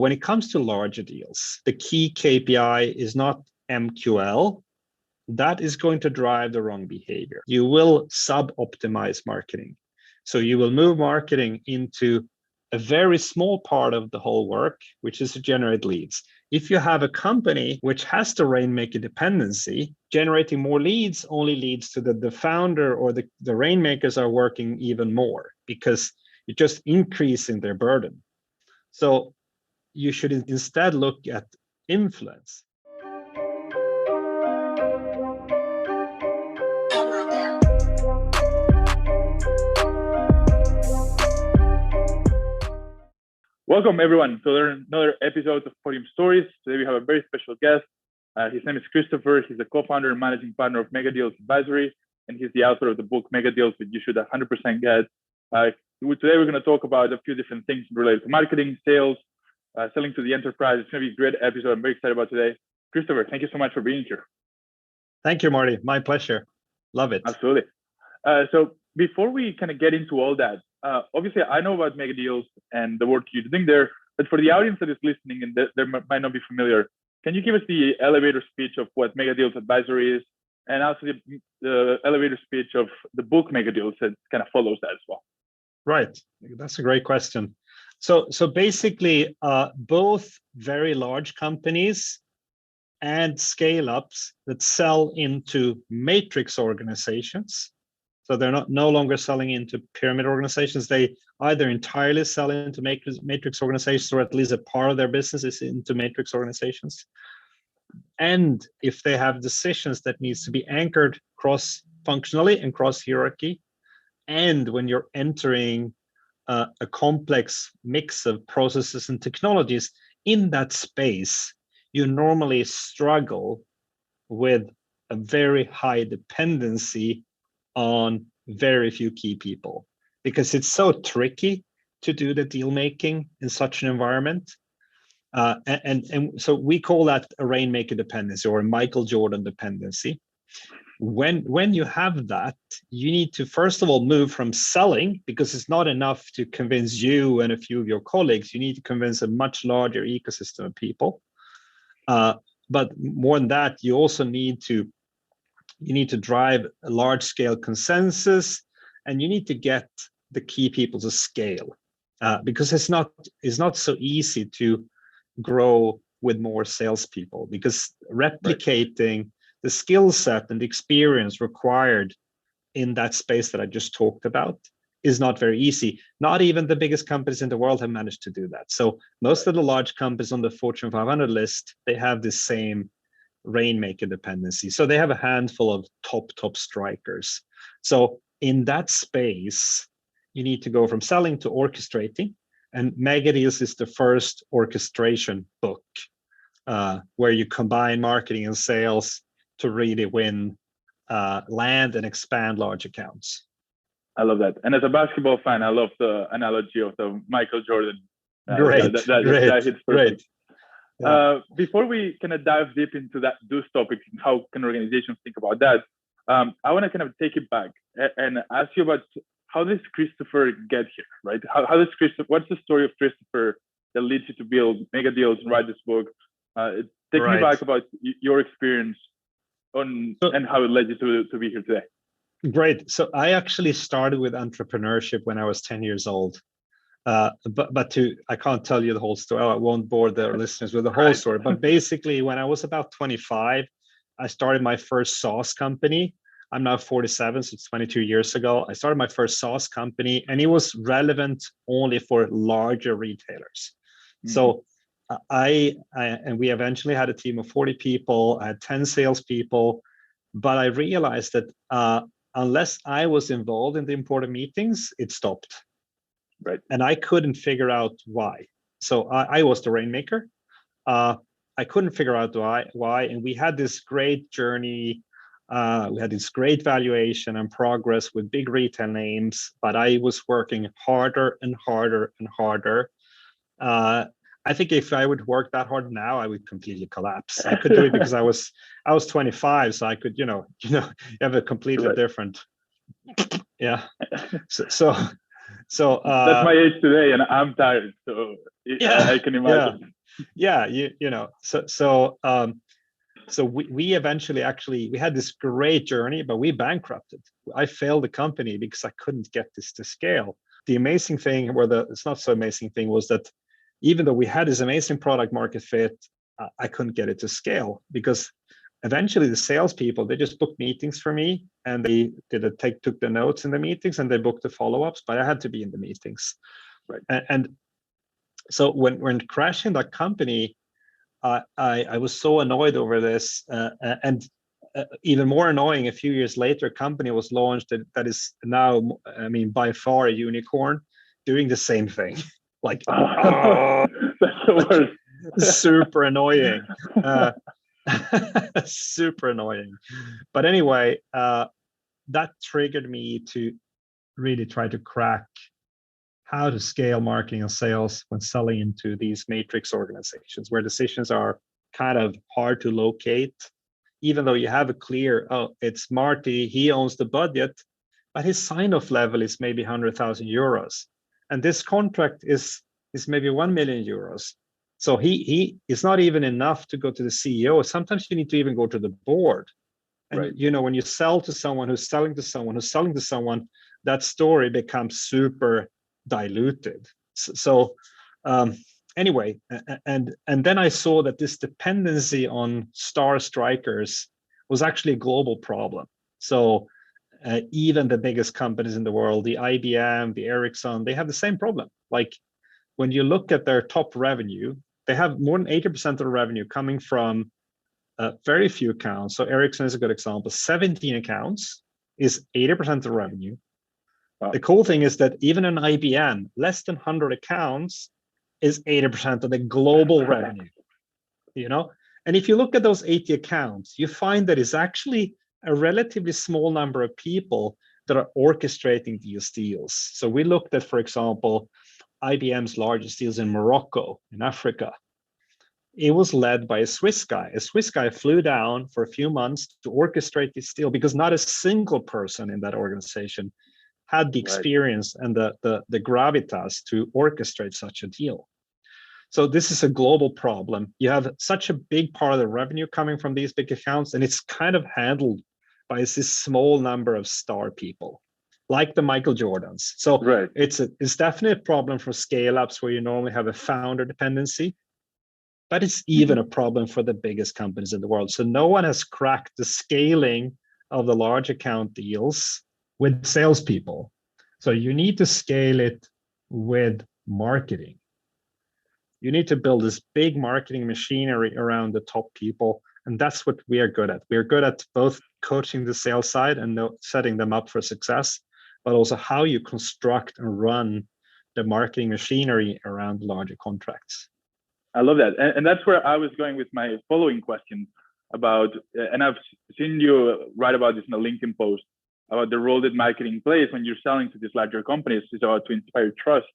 When it comes to larger deals, the key KPI is not MQL. That is going to drive the wrong behavior. You will sub-optimize marketing. So you will move marketing into a very small part of the whole work, which is to generate leads. If you have a company which has the rainmaker dependency, generating more leads only leads to the founder or the rainmakers are working even more because you're just increasing their burden. So you should instead look at influence. Welcome everyone to another episode of Podium Stories. Today we have a very special guest. His name is Christopher. He's the co-founder and managing partner of MegaDeals Advisory, and he's the author of the book MegaDeals, which you should 100% get. Today we're going to talk about a few different things related to marketing, sales, selling to the enterprise. It's going to be a great episode. I'm very excited about today. Christopher, thank you so much for being here. Thank you, Marty. My pleasure. Love it. Absolutely. So before we kind of get into all that, obviously I know about MegaDeals and the work you're doing there, but for the audience that is listening and they might not be familiar, can you give us the elevator speech of what MegaDeals Advisory is, and also the elevator speech of the book MegaDeals that kind of follows that as well? Right. That's a great question. So basically, both very large companies and scale-ups that sell into matrix organizations. So they're no longer selling into pyramid organizations. They either entirely sell into matrix organizations, or at least a part of their business is into matrix organizations. And if they have decisions that needs to be anchored cross-functionally and cross-hierarchy, and when you're entering a complex mix of processes and technologies in that space, you normally struggle with a very high dependency on very few key people, because it's so tricky to do the deal making in such an environment. And so we call that a rainmaker dependency or a Michael Jordan dependency. When you have that, you need to first of all move from selling, because it's not enough to convince you and a few of your colleagues. You need to convince a much larger ecosystem of people. But more than that, you also need to drive a large-scale consensus, and you need to get the key people to scale, because it's not so easy to grow with more salespeople, because replicating the skill set and the experience required in that space that I just talked about is not very easy. Not even the biggest companies in the world have managed to do that. So most of the large companies on the Fortune 500 list, they have the same rainmaker dependency. So they have a handful of top strikers. So in that space, you need to go from selling to orchestrating. And MegaDeals is the first orchestration book where you combine marketing and sales to really win, land and expand large accounts. I love that. And as a basketball fan, I love the analogy of the Michael Jordan. Great. That hits perfect. Great. Yeah. Before we kind of dive deep into those topics and how can organizations think about that, I want to kind of take it back and ask you about how does Christopher get here, right? What's the story of Christopher that leads you to build MegaDeals and write this book? Take me back about your experience and how it led you to be here today. Great. So I actually started with entrepreneurship when I was 10 years old. But I can't tell you the whole story. I won't bore the listeners with the whole story. But basically, when I was about 25, I started my first SaaS company. I'm now 47, so it's 22 years ago. I started my first SaaS company, and it was relevant only for larger retailers. Mm-hmm. So and we eventually had a team of 40 people. I had 10 salespeople, but I realized that unless I was involved in the important meetings, it stopped. Right. And I couldn't figure out why. So I was the rainmaker. I couldn't figure out why. And we had this great journey. We had this great valuation and progress with big retail names, but I was working harder and harder and harder. I think if I would work that hard now, I would completely collapse. I could do it because I was 25, so I could, you have a completely different. Yeah. So that's my age today, and I'm tired. So I can imagine. So we eventually actually we had this great journey, but we bankrupted. I failed the company because I couldn't get this to scale. The amazing thing, or it's not so amazing thing, was that even though we had this amazing product market fit, I couldn't get it to scale because eventually the salespeople, they just booked meetings for me and they took the notes in the meetings and they booked the follow-ups, but I had to be in the meetings. Right. And so when crashing that company, I was so annoyed over this, and even more annoying, a few years later, a company was launched that is now, I mean, by far a unicorn, doing the same thing. Like, that's the worst. Super annoying. Super annoying. But anyway, that triggered me to really try to crack how to scale marketing and sales when selling into these matrix organizations where decisions are kind of hard to locate, even though you have a clear, it's Marty, he owns the budget, but his sign-off level is maybe 100,000 euros. And this contract is maybe 1 million euros. So he is not even enough to go to the CEO. Sometimes you need to even go to the board. And right. When you sell to someone who's selling to someone who's selling to someone, that story becomes super diluted. So anyway, and then I saw that this dependency on star strikers was actually a global problem. So even the biggest companies in the world, the IBM, the Ericsson, they have the same problem. Like when you look at their top revenue, they have more than 80% of the revenue coming from very few accounts. So Ericsson is a good example. 17 accounts is 80% of the revenue. Wow. The cool thing is that even in IBM, less than 100 accounts is 80% of the global revenue. And if you look at those 80 accounts, you find that it's actually a relatively small number of people that are orchestrating these deals. So we looked at, for example, IBM's largest deals in Morocco, in Africa. It was led by a Swiss guy. A Swiss guy flew down for a few months to orchestrate this deal because not a single person in that organization had the experience and the gravitas to orchestrate such a deal. So this is a global problem. You have such a big part of the revenue coming from these big accounts, and it's kind of handled by this small number of star people, like the Michael Jordans. So it's definitely a problem for scale-ups where you normally have a founder dependency, but it's even a problem for the biggest companies in the world. So no one has cracked the scaling of the large account deals with salespeople. So you need to scale it with marketing. You need to build this big marketing machinery around the top people. And that's what we are good at. We're good at both coaching the sales side and setting them up for success, but also how you construct and run the marketing machinery around larger contracts. I love that. And that's where I was going with my following question about, and I've seen you write about this in a LinkedIn post, about the role that marketing plays when you're selling to these larger companies. It's about to inspire trust.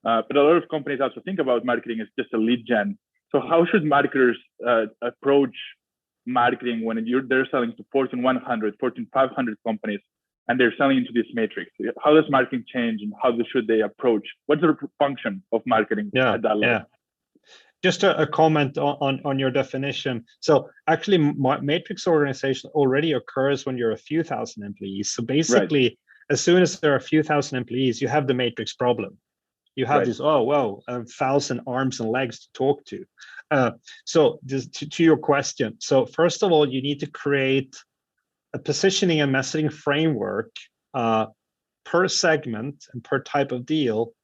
But a lot of companies also think about marketing as just a lead gen. So how should marketers approach marketing when they're selling to Fortune 100, Fortune 500 companies, and they're selling into this matrix? How does marketing change, and how should they approach? What's the function of marketing at that level? Yeah. Just a comment on your definition. So actually, matrix organization already occurs when you're a few thousand employees. So basically, as soon as there are a few thousand employees, you have the matrix problem. You have this, 1,000 arms and legs to talk to. So to your question. So first of all, you need to create a positioning and messaging framework per segment and per type of deal.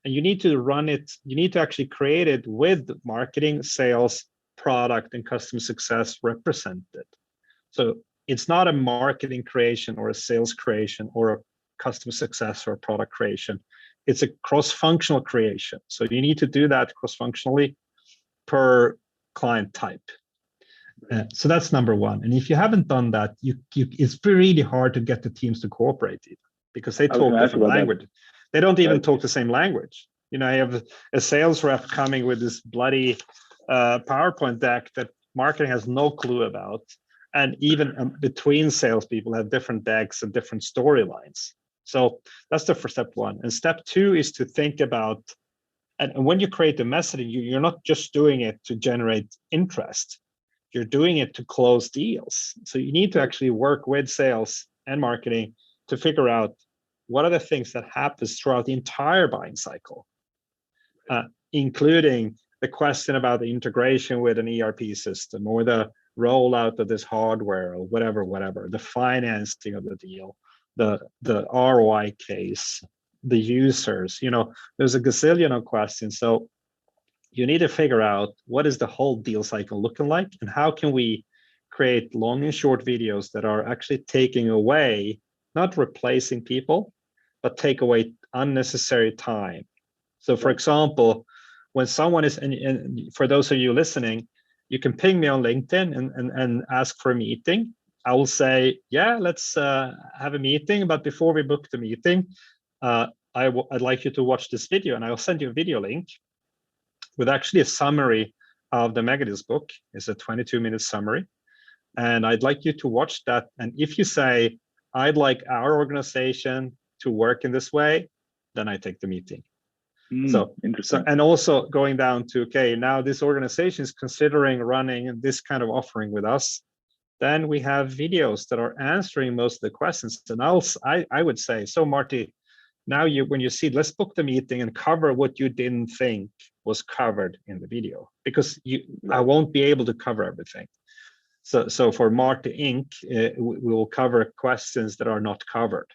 And you need to run it, you need to actually create it with marketing, sales, product, and customer success represented. So it's not a marketing creation or a sales creation or a customer success or a product creation. It's a cross-functional creation. So you need to do that cross-functionally per client type. So that's number one. And if you haven't done that, it's really hard to get the teams to cooperate because they talk different language. They don't even talk the same language. You have a sales rep coming with this bloody PowerPoint deck that marketing has no clue about. And even between salespeople have different decks and different storylines. So that's the first step one. And step two is to think about And when you create the messaging, you're not just doing it to generate interest. You're doing it to close deals. So you need to actually work with sales and marketing to figure out what are the things that happens throughout the entire buying cycle, including the question about the integration with an ERP system or the rollout of this hardware or whatever, the financing of the deal, the ROI case, the users, there's a gazillion of questions. So you need to figure out what is the whole deal cycle looking like and how can we create long and short videos that are actually taking away, not replacing people, but take away unnecessary time. So for example, when someone is, and for those of you listening, you can ping me on LinkedIn and ask for a meeting. I will say, yeah, let's have a meeting. But before we book the meeting, I'd like you to watch this video, and I'll send you a video link with actually a summary of the MegaDeals book. It's a 22-minute summary. And I'd like you to watch that. And if you say, I'd like our organization to work in this way, then I take the meeting. So interesting. And also going down to, okay, now this organization is considering running this kind of offering with us. Then we have videos that are answering most of the questions. And I would say, so Marty, now when you see, let's book the meeting and cover what you didn't think was covered in the video, because I won't be able to cover everything. So for Marty Inc., we will cover questions that are not covered.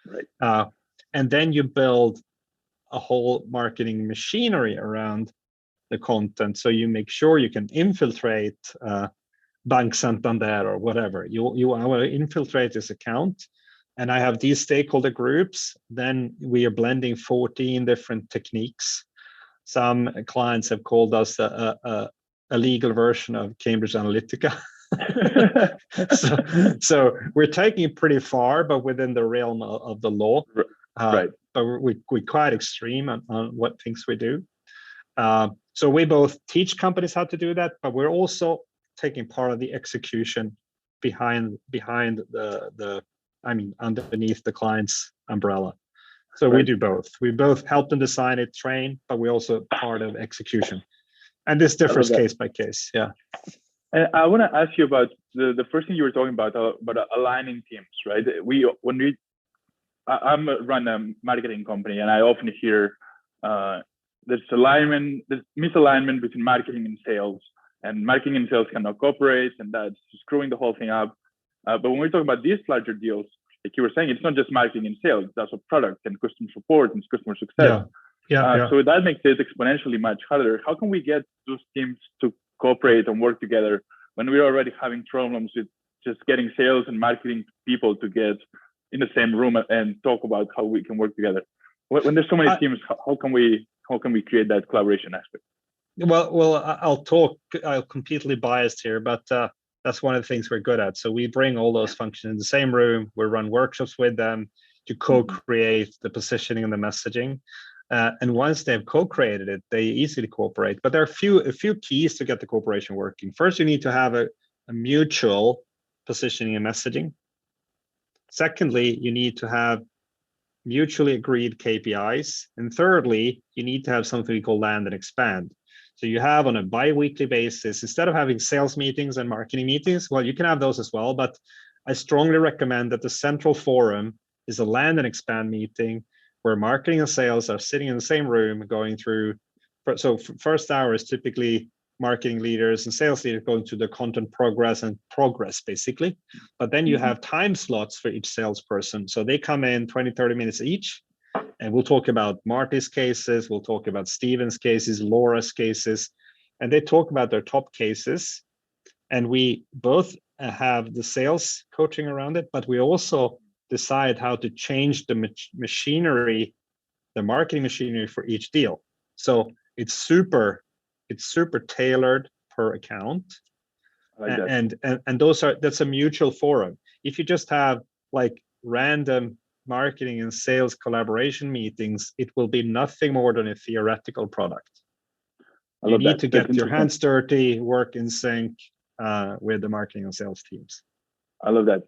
Right. And then you build a whole marketing machinery around the content. So you make sure you can infiltrate Bank Santander or whatever. I want to infiltrate this account. And I have these stakeholder groups. Then we are blending 14 different techniques. Some clients have called us a legal version of Cambridge Analytica. so we're taking it pretty far, but within the realm of the law. Right. But we're quite extreme on what things we do. So we both teach companies how to do that, but we're also taking part of the execution behind underneath the client's umbrella. So we do both. We both help them design it, train, but we're also part of execution. And this differs case by case. Yeah. And I want to ask you about the first thing you were talking about aligning teams, right? I run a marketing company, and I often hear there's misalignment between marketing and sales, and marketing and sales cannot cooperate, and that's screwing the whole thing up. But when we talk about these larger deals, like you were saying, it's not just marketing and sales, it's also product and customer support and customer success. Yeah. So that makes it exponentially much harder. How can we get those teams to cooperate and work together when we're already having problems with just getting sales and marketing people to get in the same room and talk about how we can work together? When there's so many teams, how can we create that collaboration aspect? Well, I'll completely biased here, but that's one of the things we're good at. So we bring all those functions in the same room. We run workshops with them to co-create the positioning and the messaging. And once they've co-created it, they easily cooperate. But there are a few keys to get the cooperation working. First, you need to have a mutual positioning and messaging. Secondly, you need to have mutually agreed KPIs. And thirdly, you need to have something we call land and expand. So you have on a bi-weekly basis, instead of having sales meetings and marketing meetings, well, you can have those as well, but I strongly recommend that the central forum is a land and expand meeting where marketing and sales are sitting in the same room going through. So first hour is typically marketing leaders and sales leaders going through the content progress basically. But then you have time slots for each salesperson. So they come in 20, 30 minutes each. And we'll talk about Marty's cases, we'll talk about Steven's cases, Laura's cases, and they talk about their top cases. And we both have the sales coaching around it, but we also decide how to change the machinery, the marketing machinery for each deal. So it's super tailored per account. Like that's a mutual forum. If you just have like random marketing and sales collaboration meetings, it will be nothing more than a theoretical product. You need to get your hands dirty, work in sync with the marketing and sales teams. I love that.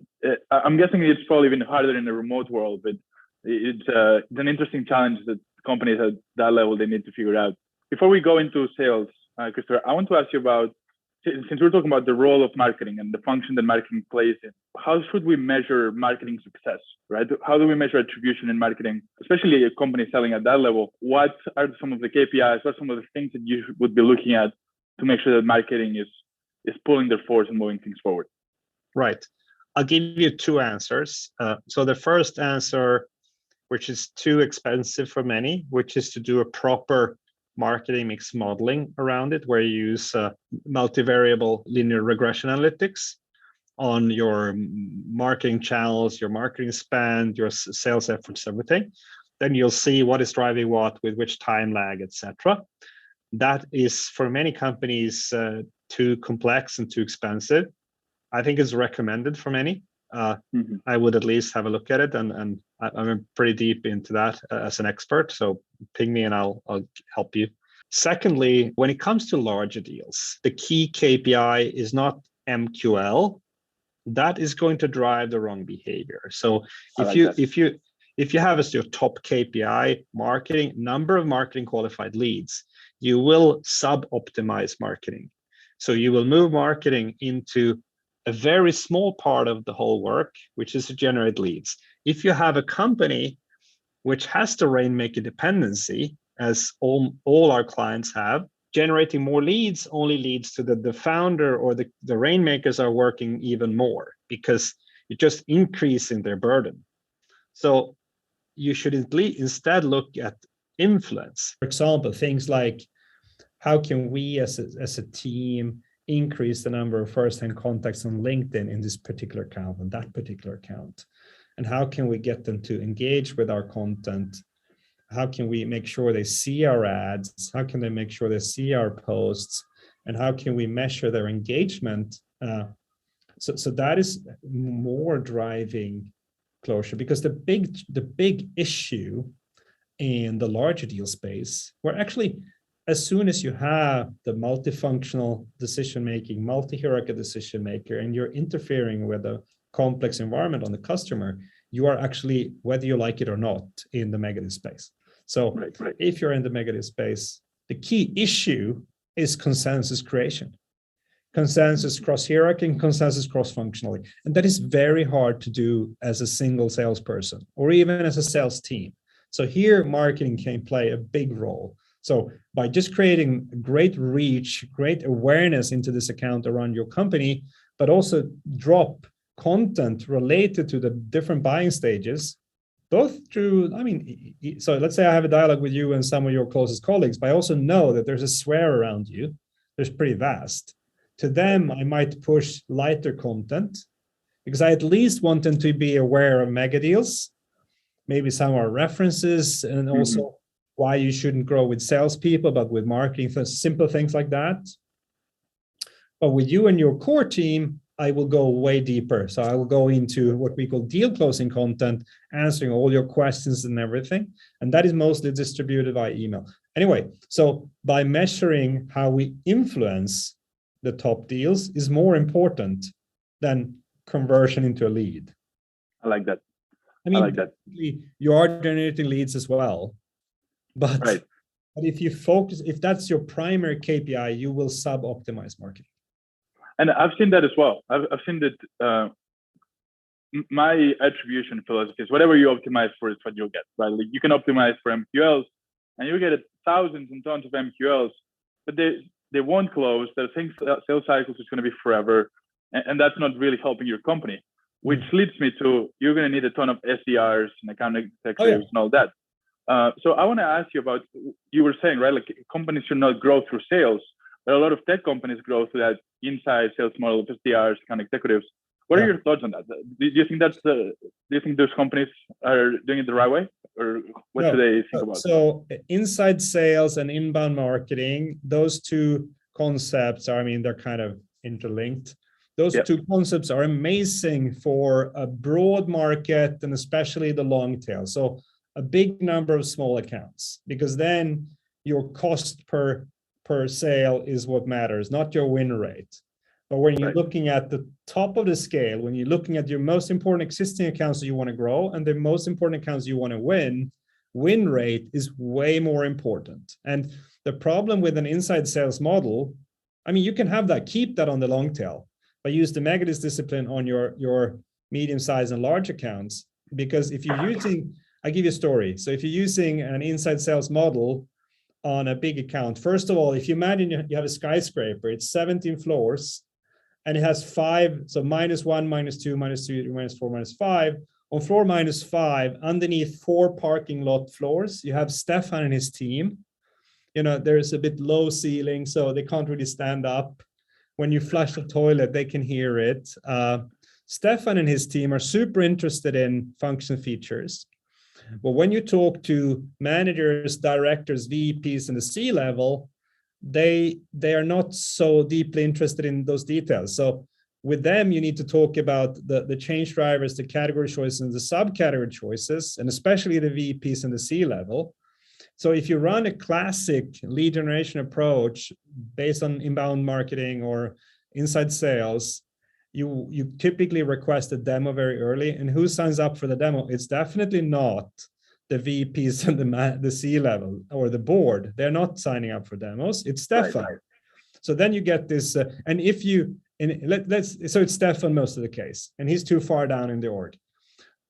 I'm guessing it's probably even harder in the remote world, but it's an interesting challenge that companies at that level, they need to figure out. Before we go into sales, Christopher, I want to ask you about, since we're talking about the role of marketing and the function that marketing plays in, how should we measure marketing success, right? How do we measure attribution in marketing, especially a company selling at that level? What are some of the KPIs? What are some of the things that you would be looking at to make sure that marketing is pulling their force and moving things forward? Right. I'll give you two answers. So the first answer, which is too expensive for many, which is to do a proper marketing mix modeling around it, where you use multivariable linear regression analytics on your marketing channels, your marketing spend, your sales efforts, everything. Then you'll see what is driving what, with which time lag, etc. That is, for many companies, too complex and too expensive. I think it's recommended for many. I would at least have a look at it, and I'm pretty deep into that as an expert. So ping me and I'll help you. Secondly, when it comes to larger deals, the key KPI is not MQL. That is going to drive the wrong behavior. So if you have as your top KPI marketing, number of marketing qualified leads, you will sub-optimize marketing. So you will move marketing into a very small part of the whole work, which is to generate leads. If you have a company which has the rainmaker dependency, as all our clients have, generating more leads only leads to the founder or the rainmakers are working even more, because you're just increasing their burden. So you should instead look at influence. For example, things like, how can we as a team increase the number of first-hand contacts on LinkedIn in this particular account and that particular account? And how can we get them to engage with our content? How can we make sure they see our ads? How can they make sure they see our posts? And how can we measure their engagement? So that is more driving closure, because the big issue in the larger deal space, where actually, as soon as you have the multifunctional decision-making, multi-hierarchical decision-maker, and you're interfering with a complex environment on the customer, you are actually, whether you like it or not, in the MegaDeals space. So if you're in the MegaDeals space, the key issue is consensus creation. Consensus cross-hierarchy and consensus cross-functionally. And that is very hard to do as a single salesperson or even as a sales team. So here, marketing can play a big role. So by just creating great reach, great awareness into this account around your company, but also drop content related to the different buying stages, both through, so let's say I have a dialogue with you and some of your closest colleagues, but I also know that there's a sphere around you. There's pretty vast. To them, I might push lighter content because I at least want them to be aware of MegaDeals, maybe some of our references, and also why you shouldn't grow with salespeople, but with marketing, simple things like that. But with you and your core team, I will go way deeper. So I will go into what we call deal closing content, answering all your questions and everything. And that is mostly distributed by email. Anyway, so by measuring how we influence the top deals is more important than conversion into a lead. I like that. I like that. You are generating leads as well. But if you focus, if that's your primary KPI, you will sub-optimize marketing. And I've seen that as well. I've seen that my attribution philosophy is whatever you optimize for is what you'll get, right? Like you can optimize for MQLs and you get thousands and tons of MQLs, but they won't close. The sales cycles is going to be forever. And that's not really helping your company, which leads me to, you're going to need a ton of SDRs and account executives and all that. So I want to ask you about, you were saying, right, like companies should not grow through sales, but a lot of tech companies grow through that inside sales model of SDRs, account executives. What are your thoughts on that? Do you think do you think those companies are doing it the right way, or what should they think about? So inside sales and inbound marketing, those two concepts are, they're kind of interlinked. Those two concepts are amazing for a broad market and especially the long tail. So a big number of small accounts, because then your cost per sale is what matters, not your win rate. But when you're looking at the top of the scale, when you're looking at your most important existing accounts that you want to grow and the most important accounts you want to win, win rate is way more important. And the problem with an inside sales model, I mean, you can have that, keep that on the long tail, but use the MegaDeals discipline on your medium size and large accounts. Because if you're using, I give you a story. So if you're using an inside sales model on a big account, first of all, if you imagine you have a skyscraper, it's 17 floors and it has 5, so -1, -2, -3, -4, -5. On floor -5, underneath 4 parking lot floors, you have Stefan and his team. There's a bit low ceiling, so they can't really stand up. When you flush the toilet, they can hear it. Stefan and his team are super interested in function features. But when you talk to managers, directors, VPs, and the C-level, they are not so deeply interested in those details. So with them, you need to talk about the change drivers, the category choices, and the subcategory choices, and especially the VPs and the C-level. So if you run a classic lead generation approach based on inbound marketing or inside sales, you typically request a demo very early. And who signs up for the demo? It's definitely not the VPs and the C-level or the board. They're not signing up for demos. It's Stefan. Right. So then you get this, and if you, so it's Stefan most of the case, and he's too far down in the org.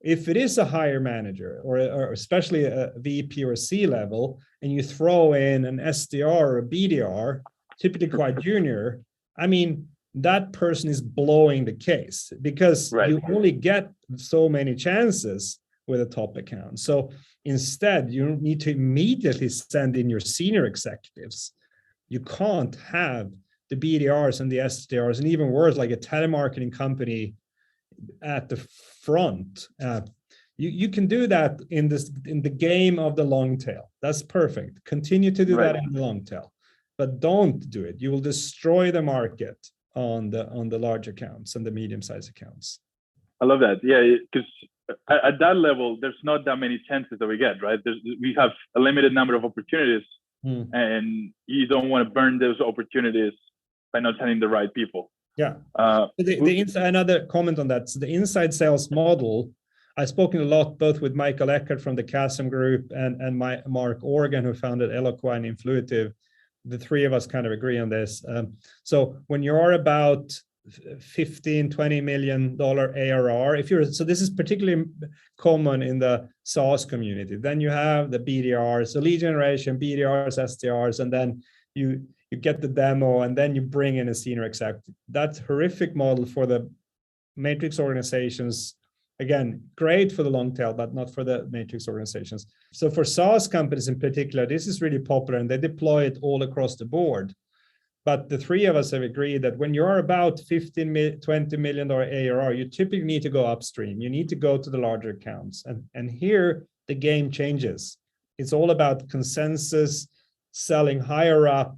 If it is a higher manager or especially a VP or a C-level, and you throw in an SDR or a BDR, typically quite junior, I mean, that person is blowing the case because you only get so many chances with a top account. So instead, you need to immediately send in your senior executives. You can't have the BDRs and the SDRs, and even worse, like a telemarketing company at the front. You can do that in the game of the long tail. That's perfect. Continue to do that in the long tail, but don't do it. You will destroy the market on the large accounts and the medium-sized accounts. I love that. Yeah, because at that level, there's not that many chances that we get, right? We have a limited number of opportunities, and you don't want to burn those opportunities by not sending the right people. Yeah. Another comment on that. So the inside sales model, I've spoken a lot both with Michael Eckert from the Chasm Group and Mark Organ, who founded Eloqua and Influitive. The three of us kind of agree on this. So when you're about $15-20 million ARR, so this is particularly common in the SaaS community. Then you have the BDRs, so lead generation, BDRs, SDRs, and then you get the demo, and then you bring in a senior executive. That's a horrific model for the matrix organizations. Again, great for the long tail, but not for the matrix organizations. So for SaaS companies in particular, this is really popular, and they deploy it all across the board. But the three of us have agreed that when you're about $15-20 million ARR, you typically need to go upstream. You need to go to the larger accounts. And here the game changes. It's all about consensus, selling higher up.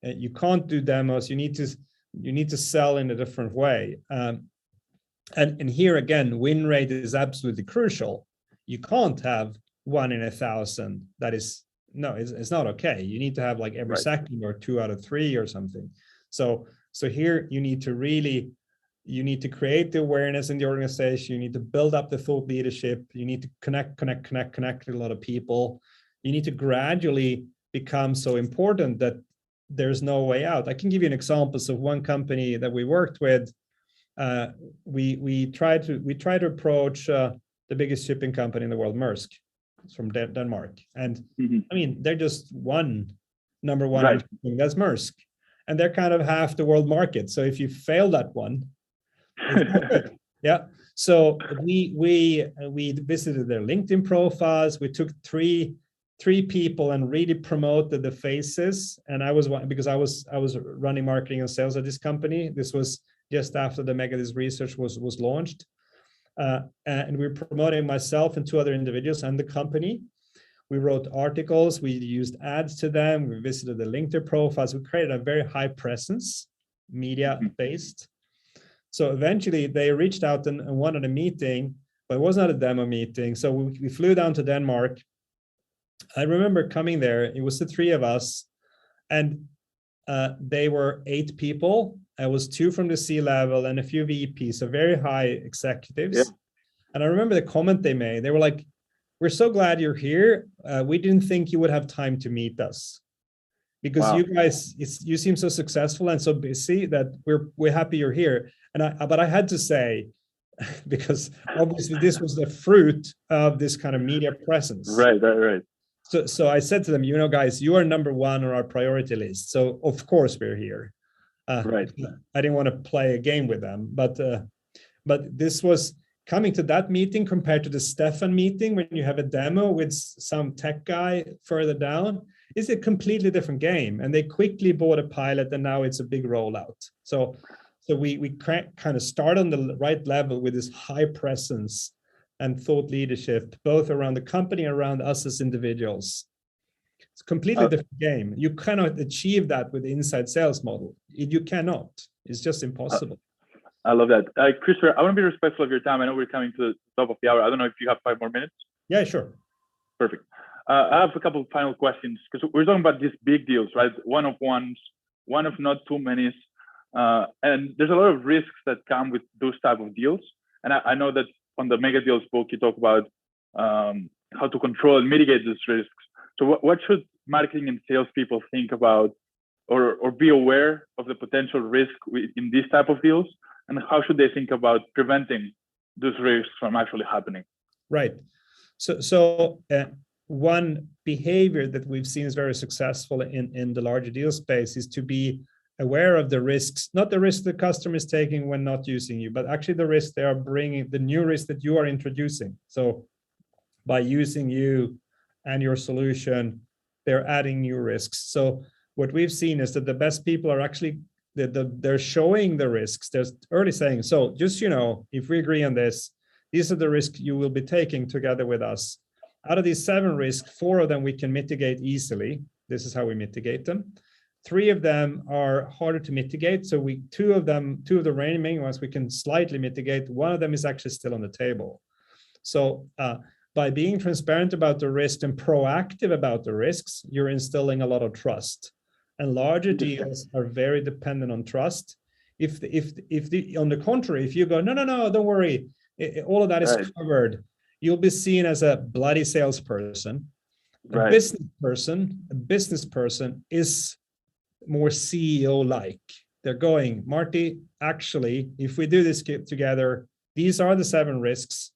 You can't do demos. You need to sell in a different way. And here again, win rate is absolutely crucial. You can't have 1 in 1,000. That is, no, it's not okay. You need to have like every second or 2 out of 3 or something. So here you need to create the awareness in the organization. You need to build up the thought leadership. You need to connect with a lot of people. You need to gradually become so important that there's no way out. I can give you an example. So one company that we worked with, we tried to approach the biggest shipping company in the world, Maersk. It's from Denmark, and I mean they're just number one. That's Maersk, and they're kind of half the world market. So if you fail that one, it's not good. Yeah. So we visited their LinkedIn profiles. We took three people and really promoted the faces. And I was running marketing and sales at this company. This was just after the MegaDeals research was launched. And we were promoting myself and 2 other individuals and the company. We wrote articles, we used ads to them, we visited the LinkedIn profiles, we created a very high presence, media-based. So eventually they reached out and wanted a meeting, but it was not a demo meeting. So we flew down to Denmark. I remember coming there, it was the 3 of us, and they were 8 people. I was 2 from the C-level and a few VPs, so very high executives. Yeah. And I remember the comment they made. They were like, we're so glad you're here. We didn't think you would have time to meet us because Wow. you guys, you seem so successful and so busy that we're happy you're here. But I had to say, because obviously this was the fruit of this kind of media presence. Right. So I said to them, guys, you are number one on our priority list. So of course we're here. Right. I didn't want to play a game with them, but this was coming to that meeting compared to the Stefan meeting when you have a demo with some tech guy further down is a completely different game. And they quickly bought a pilot and now it's a big rollout. So we kind of start on the right level with this high presence and thought leadership, both around the company, around us as individuals. It's a completely different game. You cannot achieve that with the inside sales model. You cannot. It's just impossible. I love that. Christopher, I want to be respectful of your time. I know we're coming to the top of the hour. I don't know if you have 5 more minutes. Yeah, sure. Perfect. I have a couple of final questions because we're talking about these big deals, right? One of ones, one of not too many. And there's a lot of risks that come with those type of deals. And I know that on the MegaDeals book, you talk about how to control and mitigate these risks. So what should marketing and salespeople think about or be aware of the potential risk in these type of deals? And how should they think about preventing those risks from actually happening? Right. So one behavior that we've seen is very successful in the larger deal space is to be aware of the risks, not the risk the customer is taking when not using you, but actually the risk they are bringing, the new risk that you are introducing. So by using you and your solution, they're adding new risks. So what we've seen is that the best people are actually they're showing the risks. They're early saying, so just, if we agree on this, these are the risks you will be taking together with us. Out of these 7 risks, 4 of them we can mitigate easily. This is how we mitigate them. 3 of them are harder to mitigate. So 2 of the remaining ones we can slightly mitigate. 1 of them is actually still on the table. So by being transparent about the risk and proactive about the risks, you're instilling a lot of trust. And larger deals are very dependent on trust. If on the contrary, if you go, no, don't worry, all of that is covered, you'll be seen as a bloody salesperson. A business person is more CEO-like. They're going, Marty, actually, if we do this together, these are the 7 risks.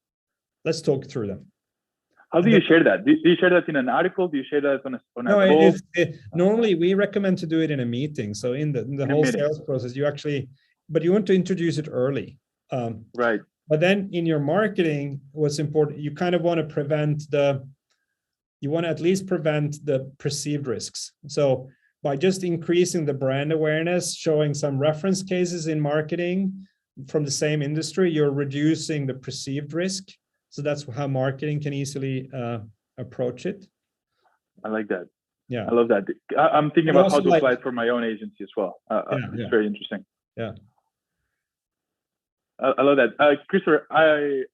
Let's talk through them. How do you share that? Do you share that in an article? Do you share that on a call? Normally, we recommend to do it in a meeting. So in the whole sales process, but you want to introduce it early. Right. But then in your marketing, what's important, you kind of want to at least prevent the perceived risks. So by just increasing the brand awareness, showing some reference cases in marketing from the same industry, you're reducing the perceived risk. So that's how marketing can easily approach it. I like that. Yeah, I love that. I'm thinking about how to apply it for my own agency as well. It's very interesting. Yeah. I love that. Christopher, I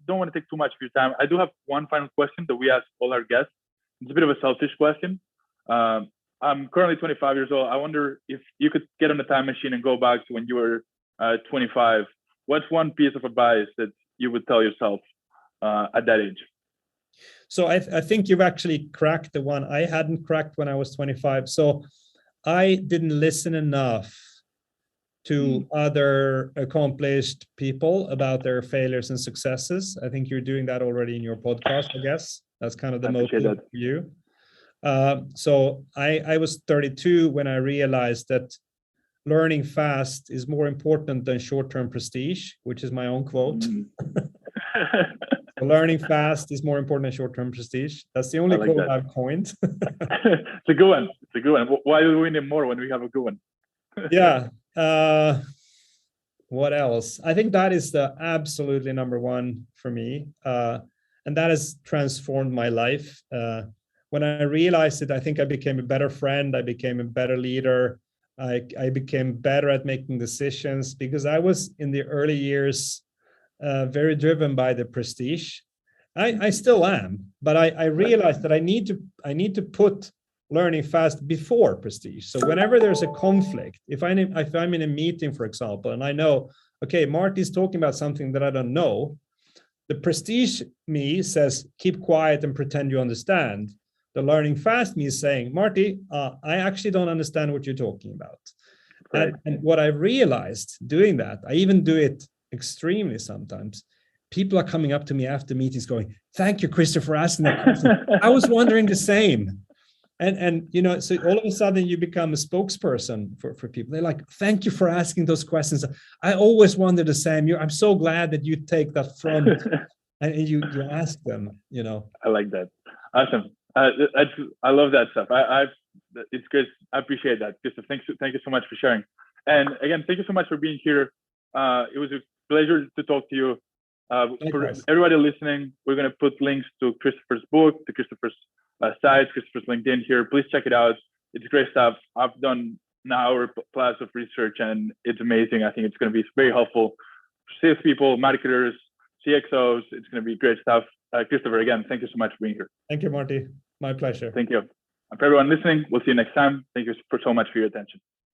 don't want to take too much of your time. I do have one final question that we ask all our guests. It's a bit of a selfish question. I'm currently 25 years old. I wonder if you could get on a time machine and go back to when you were 25. What's one piece of advice that you would tell yourself at that age? So I think you've actually cracked the one I hadn't cracked when I was 25. So I didn't listen enough to other accomplished people about their failures and successes. I think you're doing that already in your podcast, I guess. That's kind of the motive for you. So I was 32 when I realized that learning fast is more important than short-term prestige, which is my own quote. Learning fast is more important than short-term prestige. That's the only quote I've coined. It's a good one. Why do we need more when we have a good one? Yeah. What else? I think that is the absolutely number one for me. And that has transformed my life. When I realized it, I think I became a better friend. I became a better leader. I became better at making decisions because I was in the early years very driven by the prestige. I still am, but I realized that I need to put learning fast before prestige. So whenever there's a conflict, if I'm in a meeting, for example, and I know, okay, Marty's talking about something that I don't know, The prestige me says, keep quiet and pretend you understand. The learning fast me is saying, Marty, I actually don't understand what you're talking about. Right. And what I realized doing that, I even do it extremely sometimes. People are coming up to me after meetings going, thank you, Christopher, for asking that question. I was wondering the same. And you know, so all of a sudden you become a spokesperson for people. They're like, thank you for asking those questions. I always wonder the same. I'm so glad that you take that front and you ask them, you know. I like that. Awesome. I love that stuff. It's great. I appreciate that. Christopher, thank you so much for sharing. And again, thank you so much for being here. It was a pleasure to talk to you. For everybody listening, we're going to put links to Christopher's book, to Christopher's site, Christopher's LinkedIn here. Please check it out. It's great stuff. I've done an hour plus of research and it's amazing. I think it's going to be very helpful for salespeople, marketers, CXOs. It's going to be great stuff. Christopher, again, thank you so much for being here. Thank you, Marty. My pleasure. Thank you. And for everyone listening, we'll see you next time. Thank you so much for your attention.